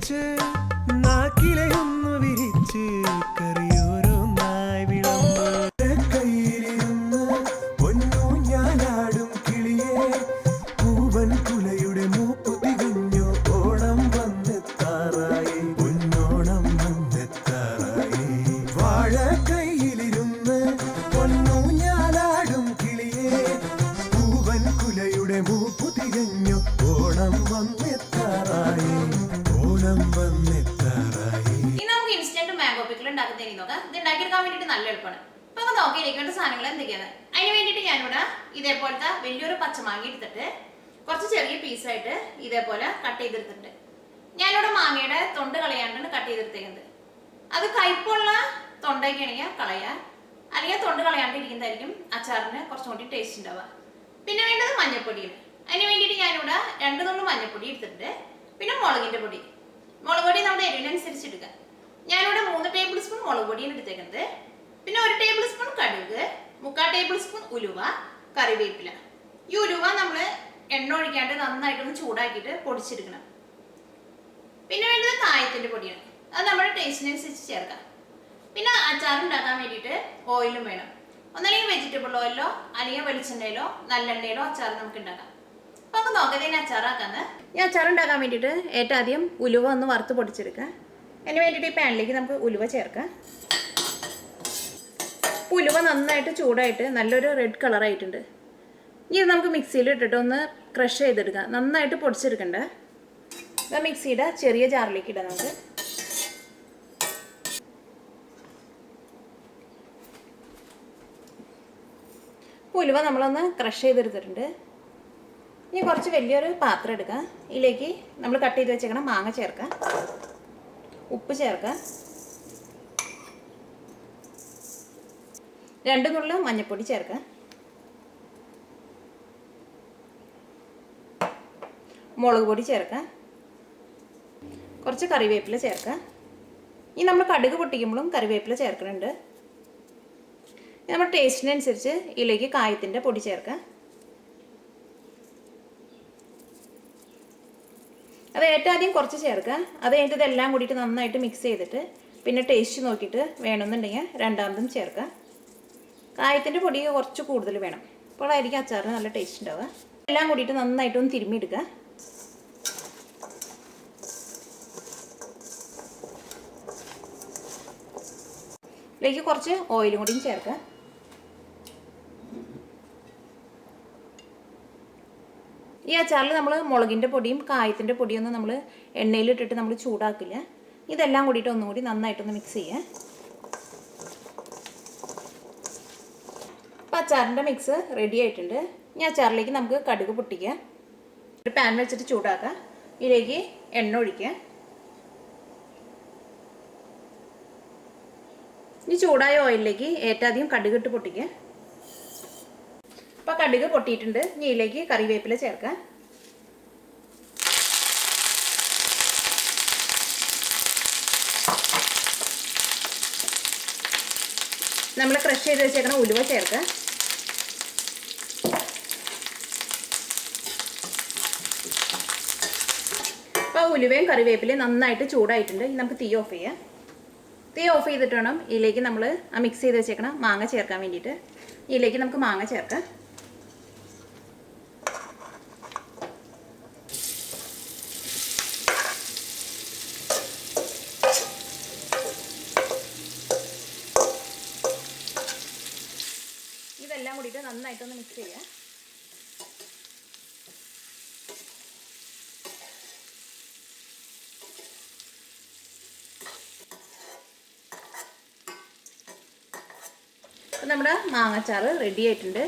വെച്ച് നാക്കിലയൊന്നു വിരിച്ച് കറിയോരോന്നായി വിളമ്പ് കയ്യിലിരുന്ന് പൊന്നു ഞാനാടും കിളിയെ പൂവൻ കുലയുടെ മൂപ്പു തികഞ്ഞു ഓണം വന്നെത്താറായി പൊന്നോണം വന്നെത്താറായി വാഴ കയ്യിലിരുന്ന് പൊന്നു ഞാനാടും കിളിയെ പൂവൻ കുലയുടെ മൂപ്പു തികഞ്ഞു ഓണം വന്നെത്താറായി ഓണം വന്നെത്താറായി. ഇനി നമുക്ക് ഇൻസ്റ്റന്റ് മാംഗോ പിക്കിൾ ഉണ്ടാക്കുന്നതിന് നോക്കാം. ഇത് ഉണ്ടാക്കിയെടുക്കാൻ വേണ്ടിയിട്ട് നല്ല എളുപ്പമാണ്. അപ്പൊ നമുക്ക് നോക്കിയിരിക്കേണ്ട സാധനങ്ങൾ എന്തൊക്കെയാണ്. അതിന് വേണ്ടിയിട്ട് ഞാനിവിടെ ഇതേപോലത്തെ വലിയൊരു പച്ചമാങ്ങ എടുത്തിട്ട് കുറച്ച് ചെറിയ പീസായിട്ട് ഇതേപോലെ കട്ട് ചെയ്തെടുത്തിട്ടുണ്ട്. ഞാനിവിടെ മാങ്ങയുടെ തൊണ്ട് കളയാണ്ടാണ് കട്ട് ചെയ്തെടുത്തേക്കുന്നത്. അത് കയ്പുള്ള തൊണ്ടൊക്കെയാണെങ്കിൽ കളയാൻ, അല്ലെങ്കിൽ തൊണ്ട് കളയാണ്ടിരിക്കുന്നതായിരിക്കും അച്ചാറിന് കുറച്ചും കൂടി ടേസ്റ്റ് ഉണ്ടാവുക. പിന്നെ വേണ്ടത് മഞ്ഞൾപ്പൊടിയാണ്. അതിന് വേണ്ടിയിട്ട് ഞാനിവിടെ 2 നുള്ളു മഞ്ഞൾപ്പൊടി എടുത്തിട്ടുണ്ട്. പിന്നെ മുളകിൻ്റെ പൊടി. മുളക് പൊടി നമ്മുടെ എരിവിനനുസരിച്ച് എടുക്കുക. ഞാനിവിടെ 3 ടേബിൾ സ്പൂൺ മുളക് പൊടിയാണ് എടുത്തേക്കുന്നത്. പിന്നെ 1 ടേബിൾ സ്പൂൺ കടുക്, 3/4 ടേബിൾ സ്പൂൺ ഉലുവ, കറിവേപ്പില. ഈ ഉലുവ നമ്മൾ എണ്ണ ഒഴിക്കാണ്ട് നന്നായിട്ടൊന്ന് ചൂടാക്കിയിട്ട് പൊടിച്ചെടുക്കണം. പിന്നെ വേണ്ടത് കായത്തിൻ്റെ പൊടിയാണ്. അത് നമ്മുടെ ടേസ്റ്റിനനുസരിച്ച് ചേർക്കാം. പിന്നെ അച്ചാർ ഉണ്ടാക്കാൻ വേണ്ടിയിട്ട് ഓയിലും വേണം. ഒന്നല്ലെങ്കിൽ വെജിറ്റബിൾ ഓയിലോ അല്ലെങ്കിൽ വെളിച്ചെണ്ണയിലോ നല്ലെണ്ണയിലോ അച്ചാർ നമുക്ക് ഉണ്ടാക്കാം. അപ്പോൾ നമുക്ക് നോക്കാം ഇതിന് അച്ചാറാക്കാന്ന്. ഈ അച്ചാർ ഉണ്ടാക്കാൻ വേണ്ടിയിട്ട് ഏറ്റവും ആദ്യം ഉലുവ ഒന്ന് വറുത്ത് പൊടിച്ചെടുക്കുക. അതിന് വേണ്ടിയിട്ട് ഈ പാനിലേക്ക് നമുക്ക് ഉലുവ ചേർക്കാം. ഉലുവ നന്നായിട്ട് ചൂടായിട്ട് നല്ലൊരു റെഡ് കളറായിട്ടുണ്ട്. ഇനി ഇത് നമുക്ക് മിക്സിയിൽ ഇട്ടിട്ട് ഒന്ന് ക്രഷ് ചെയ്തെടുക്കാം. നന്നായിട്ട് പൊടിച്ചെടുക്കണ്ടേ. ഇത് മിക്സിയുടെ ചെറിയ ജാറിലേക്ക് ഇടാം നമുക്ക്. ഉലുവ നമ്മളൊന്ന് ക്രഷ് ചെയ്തെടുത്തിട്ടുണ്ട്. ഇനി കുറച്ച് വലിയൊരു പാത്രം എടുക്കുക. ഇതിലേക്ക് നമ്മൾ കട്ട് ചെയ്ത് വെച്ചേക്കണം മാങ്ങ ചേർക്കുക, ഉപ്പ് ചേർക്കുക, 2 നുള്ളു മഞ്ഞൾപ്പൊടി ചേർക്കുക, മുളക് പൊടി ചേർക്കുക, കുറച്ച് കറിവേപ്പില ചേർക്കുക. ഇനി നമ്മൾ കടുക് പൊട്ടിക്കുമ്പോഴും കറിവേപ്പില ചേർക്കുന്നുണ്ട്. നമ്മുടെ ടേസ്റ്റിനനുസരിച്ച് ഇതിലേക്ക് കായത്തിൻ്റെ പൊടി ചേർക്കുക. അത് ഏറ്റവും ആദ്യം കുറച്ച് ചേർക്കുക. അത് കഴിഞ്ഞിട്ട് ഇതെല്ലാം കൂടിയിട്ട് നന്നായിട്ട് മിക്സ് ചെയ്തിട്ട് പിന്നെ ടേസ്റ്റ് നോക്കിയിട്ട് വേണമെന്നുണ്ടെങ്കിൽ രണ്ടാമതും ചേർക്കുക. കായത്തിൻ്റെ പൊടി കുറച്ച് കൂടുതൽ വേണം, അപ്പോഴായിരിക്കും അച്ചാറിന് നല്ല ടേസ്റ്റ് ഉണ്ടാവുക. എല്ലാം കൂടിയിട്ട് നന്നായിട്ടൊന്ന് തിരുമ്മിയെടുക്കുക. ഇതിലേക്ക് കുറച്ച് ഓയിലും കൂടിയും ചേർക്കുക. ഈ അച്ചാറിൽ നമ്മൾ മുളകിൻ്റെ പൊടിയും കായത്തിൻ്റെ പൊടിയൊന്നും നമ്മൾ എണ്ണയിലിട്ടിട്ട് നമ്മൾ ചൂടാക്കില്ല. ഇതെല്ലാം കൂടിയിട്ട് ഒന്നും കൂടി നന്നായിട്ടൊന്ന് മിക്സ് ചെയ്യുക. അപ്പോൾ അച്ചാറിൻ്റെ മിക്സ് റെഡി ആയിട്ടുണ്ട്. ഈ അച്ചാറിലേക്ക് നമുക്ക് കടുക് പൊട്ടിക്കുക. ഒരു പാൻ വെച്ചിട്ട് ചൂടാക്കുക. ഇതിലേക്ക് എണ്ണ ഒഴിക്കുക. ഇനി ചൂടായ ഓയിലിലേക്ക് ഏറ്റവും ആദ്യം കടുക് ഇട്ട് പൊട്ടിക്കുക. അപ്പോൾ കടുക് പൊട്ടിയിട്ടുണ്ട്. ഇനി ഇതിലേക്ക് കറിവേപ്പില ചേർക്കുക. നമ്മൾ ക്രഷ് ചെയ്ത് വെച്ചേക്കണ ഉലുവ ചേർക്കുക. അപ്പോൾ ഉലുവയും കറിവേപ്പിലയും നന്നായിട്ട് ചൂടായിട്ടുണ്ട്. ഇനി നമുക്ക് തീ ഓഫ് ചെയ്യാം. തീ ഓഫ് ചെയ്തിട്ട് വേണം ഇതിലേക്ക് നമ്മൾ ആ മിക്സ് ചെയ്ത് വെച്ചേക്കണം മാങ്ങ ചേർക്കാൻ വേണ്ടിയിട്ട്. ഇതിലേക്ക് നമുക്ക് മാങ്ങ ചേർക്കാം. ഇതെല്ലാം കൂടിയിട്ട് നന്നായിട്ടൊന്ന് മിക്സ് ചെയ്യാം. അപ്പോൾ നമ്മുടെ മാങ്ങാച്ചാറ് റെഡി ആയിട്ടുണ്ട്.